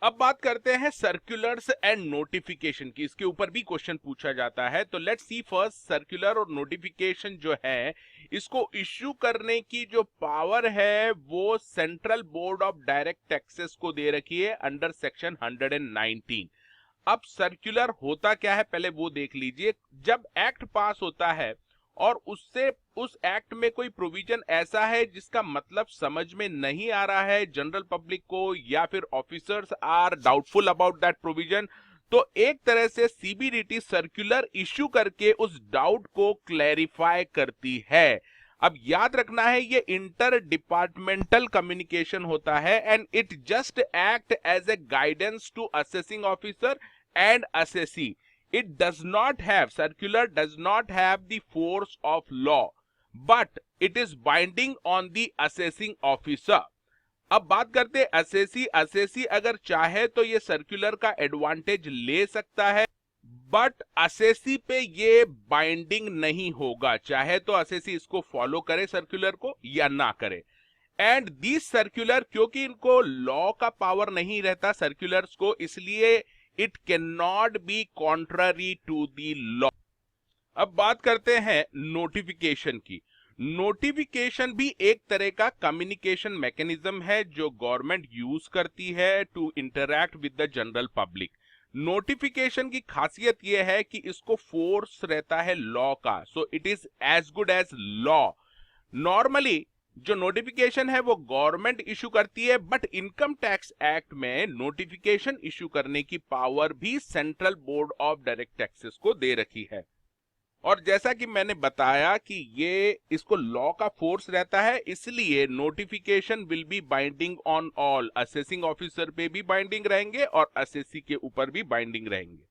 अब बात करते हैं सर्कुलर्स एंड नोटिफिकेशन की। इसके ऊपर भी क्वेश्चन पूछा जाता है, तो लेट्स सी फर्स्ट। सर्कुलर और नोटिफिकेशन जो है, इसको इश्यू करने की जो पावर है वो central board of direct taxes को दे रखी है अंडर सेक्शन 119। अब सर्कुलर होता क्या है पहले वो देख लीजिए। जब एक्ट पास होता है और उससे उस एक्ट में कोई प्रोविजन ऐसा है जिसका मतलब समझ में नहीं आ रहा है जनरल पब्लिक को, या फिर officers are doubtful about that provision, तो एक तरह से सीबीडीटी सर्कुलर इश्यू करके उस डाउट को क्लैरिफाई करती है। अब याद रखना है ये इंटर डिपार्टमेंटल कम्युनिकेशन होता है and it just act as a guidance to assessing officer and assessee. It does not have, circular does not have the force of law, but it is binding on the assessing officer. अब बात करते हैं assessee. Assessee अगर चाहे तो ये circular का advantage ले सकता है, बट असेसी पे ये बाइंडिंग नहीं होगा। चाहे तो असेसी इसको फॉलो करे सर्कुलर को या ना करे। एंड दिस सर्कुलर, क्योंकि इनको लॉ का पावर नहीं रहता सर्कुलर्स को, इसलिए it can not be contrary to the law. अब बात करते हैं नोटिफिकेशन की। नोटिफिकेशन भी एक तरह का कम्युनिकेशन मैकेनिज्म है जो गवर्नमेंट यूज करती है to interact with the general public. Notification की खासियत यह है कि इसको फोर्स रहता है लॉ का, so it is as good as law. Normally जो नोटिफिकेशन है वो गवर्नमेंट इशू करती है, बट इनकम टैक्स एक्ट में नोटिफिकेशन इशू करने की पावर भी central board of direct taxes को दे रखी है। और जैसा कि मैंने बताया कि ये इसको लॉ का फोर्स रहता है, इसलिए notification will be binding on all. Assessing officer पे भी बाइंडिंग रहेंगे और असेसी के ऊपर भी बाइंडिंग रहेंगे।